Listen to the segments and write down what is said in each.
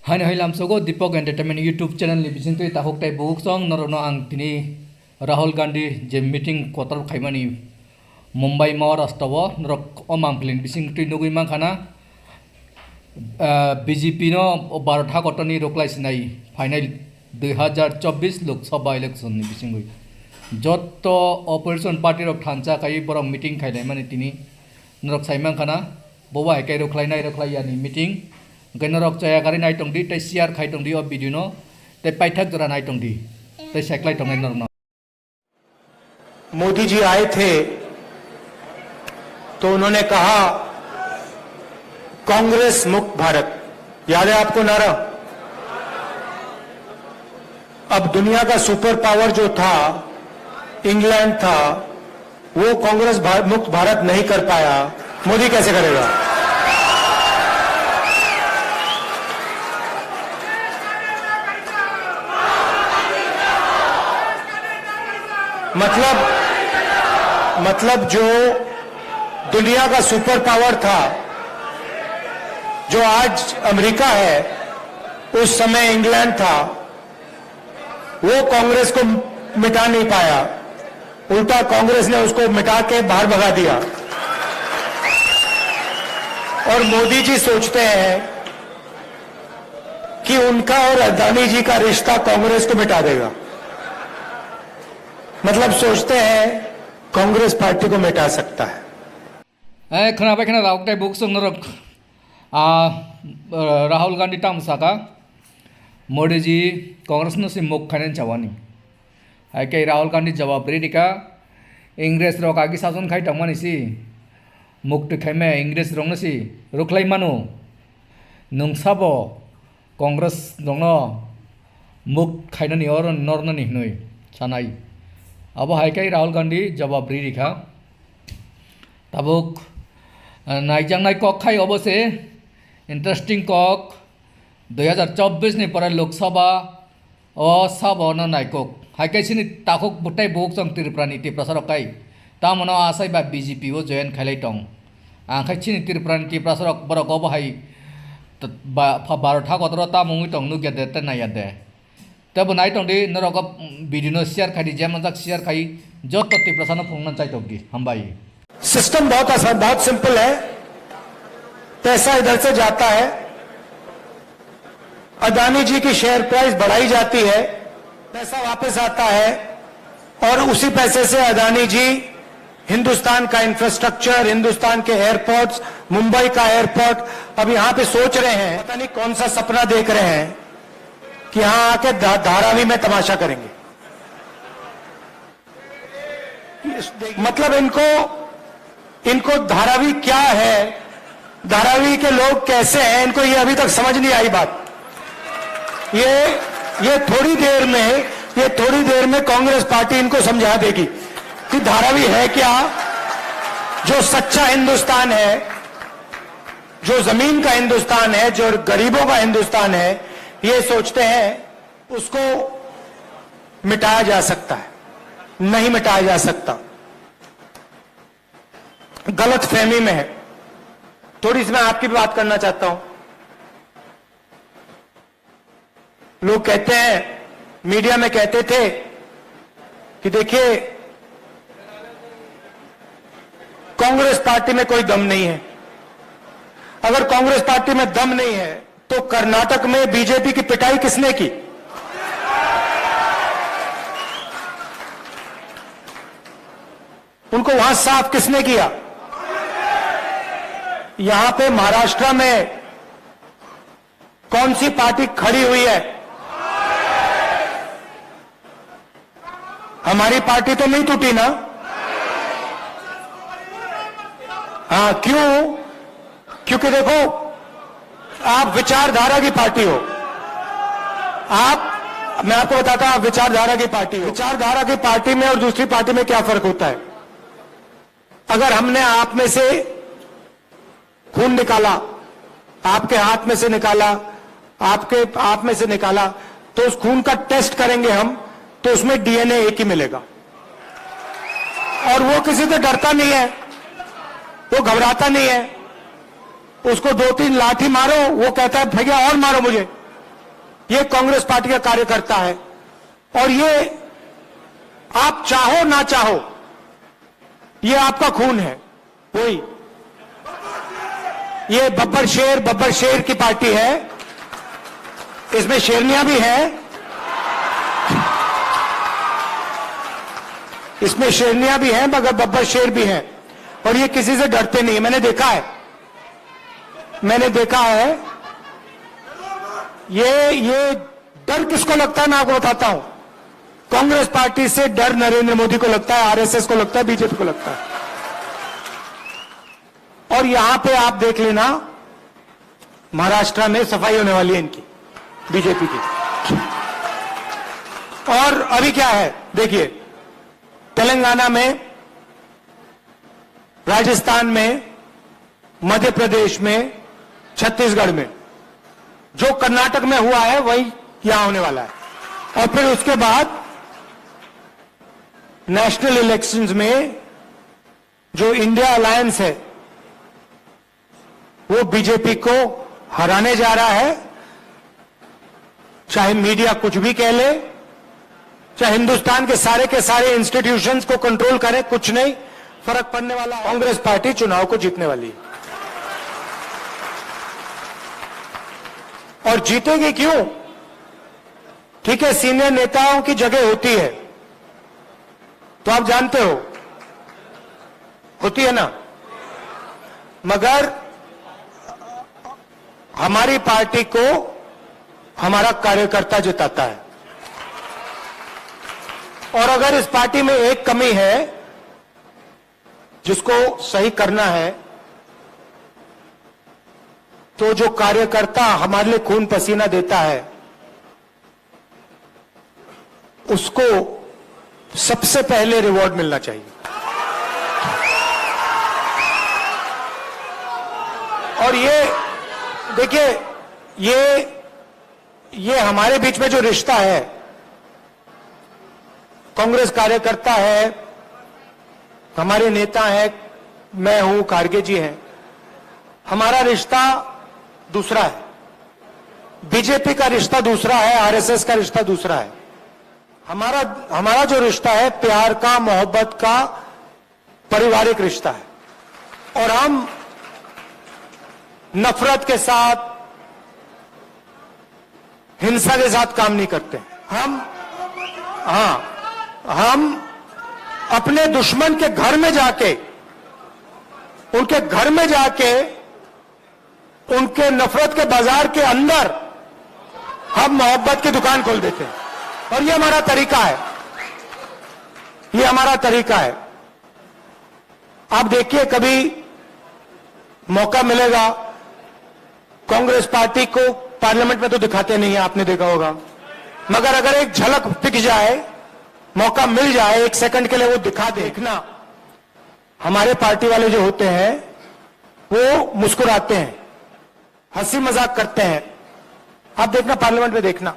Hani hilam sogo Dipok Entertainment YouTube channel ni bisin tu tahok tai buk song norono ang tini Rahul Gandhi je meeting kotor khaimani Mumbai Maharashtra wo norok omang plin bisin tu nugui mang khana BJP no Baratha kotoni roklai sinai final 2024 Lok Sabha election ni bisin goi jotto opposition party rok thancha kai borok meeting khailai mani tini norok saimang khana bowa hekai roklai nai roklai yani meeting Generok caya kari naik tong di, teh siar kai tong di ob video no, teh paithak jora naik tong di, teh seklai tong enor no. Modi ji आए थे तो उन्होंने कहा कांग्रेस मुक्त भारत, याद है आपको नारा? अब दुनिया का सुपर पावर जो था इंग्लैंड था, वो कांग्रेस मुक्त भारत नहीं कर पाया, मोदी कैसे करेगा? मतलब जो दुनिया का सुपर पावर था, जो आज अमेरिका है, उस समय इंग्लैंड था, वो कांग्रेस को मिटा नहीं पाया, उल्टा कांग्रेस ने उसको मिटा के बाहर भगा दिया। और मोदी जी सोचते हैं कि उनका और अदानी जी का रिश्ता कांग्रेस को मिटा देगा। मतलब सोचते हैं कांग्रेस पार्टी को मिटा सकता है। खोनाबाय खोना रावक tai buk song norok Rahul Gandhi tam saka Modi ji Congress no si muk khanen chawani ai kai Rahul Gandhi jawab ri dika Ingres rok agi sajon khai tangmani si muk te khaime Ingres rong no si roklai manu nungsabo Congress rong no muk khainani or norna ni hnoi sanai अब हाइकाई राहुल गांधी जवाब री रिखा Tabuk नाइजांग नाइ कक खाई अबसे interesting कक 2024 नि पर लोकसभा ओ सब न नाइकक हाइकाई सिनि ताखक बुटाई बुक सं त्रिपुरानि तिप्रसारकाई तामनो आसाई बा बीजेपी ओ जयन खाइलाई दं आंखाइ सिनि त्रिपुरानि तिप्रसारक बरक अब हाइ बारथा गतर तामुंगि दं नुगेदे त नायादे तब नाइट दी नरक वीडियो शेयर खाई जैम शेयर खाई जो तो प्रसन्न फंगन चाहिए हम भाई सिस्टम बहुत आसान, बहुत सिंपल है। पैसा इधर से जाता है, अदानी जी की शेयर प्राइस बढ़ाई जाती है, पैसा वापस आता है और उसी पैसे से अदानी जी हिंदुस्तान का इंफ्रास्ट्रक्चर, हिंदुस्तान के एयरपोर्ट्स, मुंबई का एयरपोर्ट, अब यहां पे सोच रहे हैं, पता नहीं कौन सा सपना देख रहे हैं कि यहां आके धारावी में तमाशा करेंगे। मतलब इनको धारावी क्या है, धारावी के लोग कैसे हैं, इनको ये अभी तक समझ नहीं आई बात। ये थोड़ी देर में कांग्रेस पार्टी इनको समझा देगी कि धारावी है क्या। जो सच्चा हिंदुस्तान है, जो जमीन का हिंदुस्तान है, जो गरीबों का हिंदुस्तान है, ये सोचते हैं उसको मिटाया जा सकता है, नहीं मिटाया जा सकता। गलत फहमी में है। थोड़ी सी मैं आपकी भी बात करना चाहता हूं। लोग कहते हैं, मीडिया में कहते थे कि देखिए कांग्रेस पार्टी में कोई दम नहीं है। अगर कांग्रेस पार्टी में दम नहीं है तो कर्नाटक में बीजेपी की पिटाई किसने की? उनको वहां साफ किसने किया? यहां पे महाराष्ट्र में कौन सी पार्टी खड़ी हुई है? हमारी पार्टी तो नहीं टूटी ना? हाँ, क्यों? क्योंकि देखो, आप विचारधारा की पार्टी हो। मैं आपको बताता हूं, आप विचारधारा की पार्टी हो। विचारधारा की पार्टी में और दूसरी पार्टी में क्या फर्क होता है? अगर हमने आप में से खून निकाला, आपके हाथ में से निकाला, आपके आप में से निकाला, तो उस खून का टेस्ट करेंगे हम, तो उसमें डीएनए एक ही मिलेगा। और वो किसी से डरता नहीं है, वो घबराता नहीं है। उसको 2-3 लाठी मारो, वो कहता है भैया और मारो मुझे, ये कांग्रेस पार्टी का कार्यकर्ता है। और ये आप चाहो ना चाहो, ये आपका खून है। वही ये बब्बर शेर की पार्टी है, इसमें शेरनियां भी हैं, इसमें शेरनियां भी हैं मगर बब्बर शेर भी हैं। और ये किसी से डरते नहीं है। मैंने देखा है ये डर किसको लगता है मैं आपको बताता हूं। कांग्रेस पार्टी से डर नरेंद्र मोदी को लगता है, आरएसएस को लगता है, बीजेपी को लगता है। और यहां पे आप देख लेना, महाराष्ट्र में सफाई होने वाली है इनकी, बीजेपी की। और अभी क्या है देखिए, तेलंगाना में, राजस्थान में, मध्य प्रदेश में, छत्तीसगढ़ में, जो कर्नाटक में हुआ है वही यहां होने वाला है। और फिर उसके बाद नेशनल इलेक्शंस में जो इंडिया अलायंस है वो बीजेपी को हराने जा रहा है। चाहे मीडिया कुछ भी कह ले, चाहे हिंदुस्तान के सारे इंस्टीट्यूशंस को कंट्रोल करे, कुछ नहीं फर्क पड़ने वाला। कांग्रेस पार्टी चुनाव को जीतने वाली है। और जीतेगी क्यों? ठीक है, सीनियर नेताओं की जगह होती है, तो आप जानते हो होती है ना, मगर हमारी पार्टी को हमारा कार्यकर्ता जिताता है। और अगर इस पार्टी में एक कमी है जिसको सही करना है, तो जो कार्यकर्ता हमारे लिए खून पसीना देता है उसको सबसे पहले रिवॉर्ड मिलना चाहिए। और ये देखिए, ये हमारे बीच में जो रिश्ता है, कांग्रेस कार्यकर्ता है, हमारे नेता हैं, मैं हूं, खारगे जी हैं, हमारा रिश्ता दूसरा है। बीजेपी का रिश्ता दूसरा है, आरएसएस का रिश्ता दूसरा है। हमारा जो रिश्ता है प्यार का, मोहब्बत का, पारिवारिक रिश्ता है। और हम नफरत के साथ, हिंसा के साथ काम नहीं करते। हम अपने दुश्मन के घर में जाके, उनके घर में जाके, उनके नफरत के बाजार के अंदर हम मोहब्बत की दुकान खोल देते हैं। और ये हमारा तरीका है, ये हमारा तरीका है। आप देखिए, कभी मौका मिलेगा, कांग्रेस पार्टी को पार्लियामेंट में तो दिखाते नहीं है, आपने देखा होगा, मगर अगर एक झलक दिख जाए, मौका मिल जाए, एक सेकंड के लिए वो दिखा देखना। हमारे पार्टी वाले जो होते हैं वो मुस्कुराते हैं, हंसी मजाक करते हैं। आप देखना, पार्लियामेंट में देखना।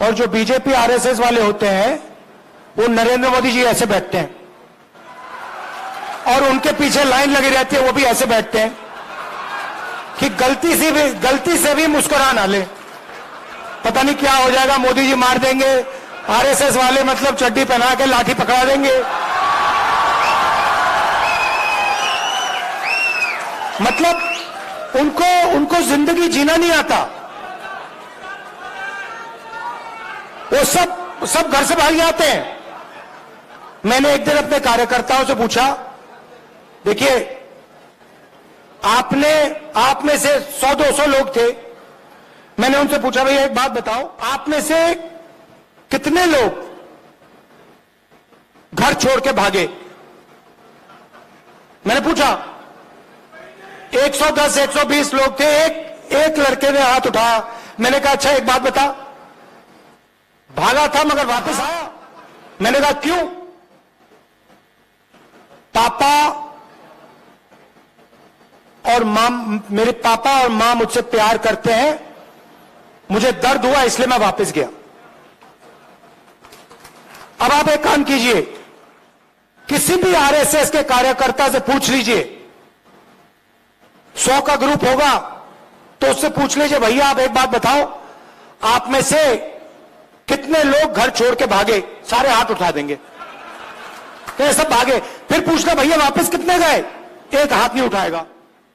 और जो बीजेपी आरएसएस वाले होते हैं वो नरेंद्र मोदी जी ऐसे बैठते हैं, और उनके पीछे लाइन लगी रहती है, वो भी ऐसे बैठते हैं कि गलती से भी मुस्कुरा ना ले, पता नहीं क्या हो जाएगा, मोदी जी मार देंगे, आरएसएस वाले मतलब चड्डी पहना के लाठी पकड़ा देंगे। मतलब उनको जिंदगी जीना नहीं आता, वो सब घर से भाग जाते हैं। मैंने एक दिन अपने कार्यकर्ताओं से पूछा, देखिए आप में से 100-200 लोग थे, मैंने उनसे पूछा, भैया एक बात बताओ, आप में से कितने लोग घर छोड़ के भागे? मैंने पूछा, 110 120 लोग थे। एक लड़के ने हाथ उठाया। मैंने कहा, अच्छा एक बात बता, भागा था मगर वापस आया? मैंने कहा क्यों? पापा और मां, मेरे पापा और मां मुझसे प्यार करते हैं, मुझे दर्द हुआ इसलिए मैं वापस गया। अब आप एक काम कीजिए, किसी भी आरएसएस के कार्यकर्ता से पूछ लीजिए, 100 का ग्रुप होगा तो उससे पूछ लीजिए, भैया आप एक बात बताओ, आप में से कितने लोग घर छोड़ के भागे? सारे हाथ उठा देंगे। तो सब भागे, फिर पूछना भैया वापस कितने गए? एक हाथ नहीं उठाएगा।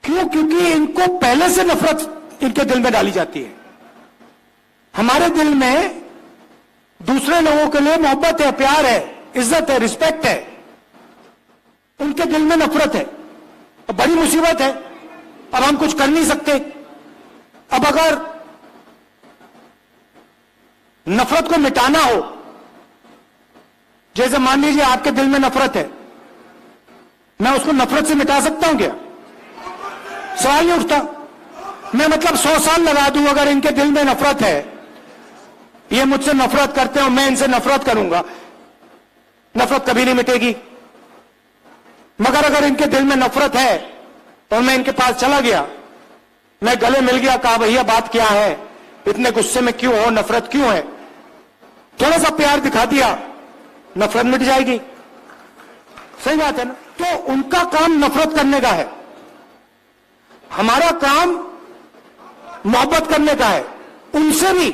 क्यों? क्योंकि इनको पहले से नफरत इनके दिल में डाली जाती है। हमारे दिल में दूसरे लोगों के लिए मोहब्बत है, प्यार है, इज्जत है, रिस्पेक्ट है। उनके दिल में नफरत है। अब बड़ी मुसीबत है। अब हम कुछ कर नहीं सकते। अब अगर नफरत को मिटाना हो, जैसे मान लीजिए आपके दिल में नफरत है, मैं उसको नफरत से मिटा सकता हूं क्या? सवाल नहीं उठता। मैं मतलब 100 साल लगा दूं, अगर इनके दिल में नफरत है, ये मुझसे नफरत करते हो, मैं इनसे नफरत करूंगा, नफरत कभी नहीं मिटेगी। मगर अगर इनके दिल में नफरत है और मैं इनके पास चला गया, मैं गले मिल गया, कहा भैया बात क्या है, इतने गुस्से में क्यों हो, नफरत क्यों है, थोड़ा सा प्यार दिखा दिया, नफरत मिट जाएगी। सही बात है ना? तो उनका काम नफरत करने का है, हमारा काम मोहब्बत करने का है। उनसे भी,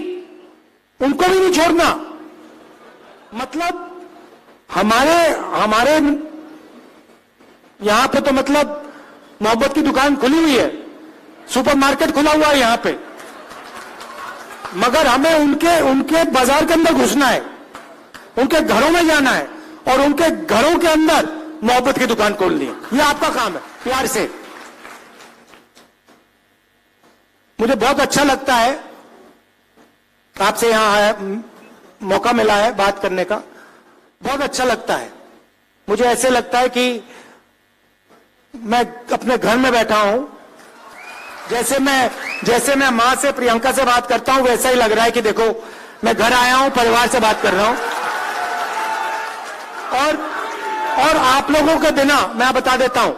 उनको भी नहीं छोड़ना। मतलब हमारे यहां पे तो मतलब मोहब्बत की दुकान खुली हुई है, सुपरमार्केट खुला हुआ है यहां पे, मगर हमें उनके बाजार के अंदर घुसना है, उनके घरों में जाना है और उनके घरों के अंदर मोहब्बत की दुकान खोलनी है। ये आपका काम है, प्यार से। मुझे बहुत अच्छा लगता है आपसे यहां मौका मिला है बात करने का, बहुत अच्छा लगता है। मुझे ऐसे लगता है कि मैं अपने घर में बैठा हूं, जैसे मैं मां से, प्रियंका से बात करता हूं, वैसा ही लग रहा है कि देखो मैं घर आया हूं, परिवार से बात कर रहा हूं। और आप लोगों के बिना, मैं बता देता हूं,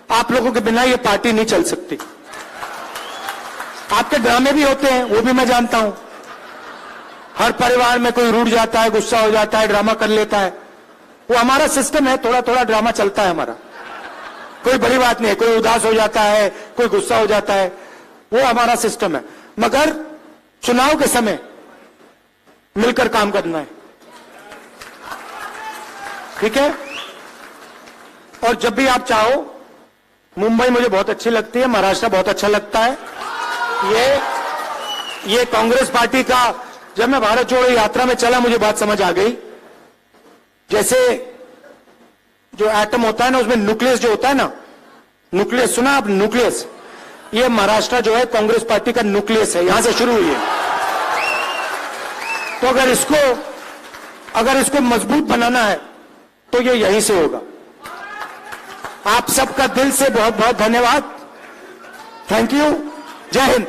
आप लोगों के बिना ये पार्टी नहीं चल सकती। आपके ड्रामे भी होते हैं, वो भी मैं जानता हूं। हर परिवार में कोई रूठ जाता है, गुस्सा हो जाता है, ड्रामा कर लेता है, वो हमारा सिस्टम है। थोड़ा थोड़ा ड्रामा चलता है हमारा, कोई बड़ी बात नहीं है। कोई उदास हो जाता है, कोई गुस्सा हो जाता है, वो हमारा सिस्टम है। मगर चुनाव के समय मिलकर काम करना है, ठीक है? और जब भी आप चाहो, मुंबई मुझे बहुत अच्छी लगती है, महाराष्ट्र बहुत अच्छा लगता है। ये कांग्रेस पार्टी का, जब मैं भारत जोड़ो यात्रा में चला, मुझे बात समझ आ गई। जैसे जो एटम होता है ना, उसमें न्यूक्लियस जो होता है ना, न्यूक्लियस सुना आप? न्यूक्लियस, ये महाराष्ट्र जो है कांग्रेस पार्टी का न्यूक्लियस है, यहां से शुरू हुई है। तो अगर इसको मजबूत बनाना है तो ये यहीं से होगा। आप सबका दिल से बहुत बहुत धन्यवाद। Thank you. जय हिंद।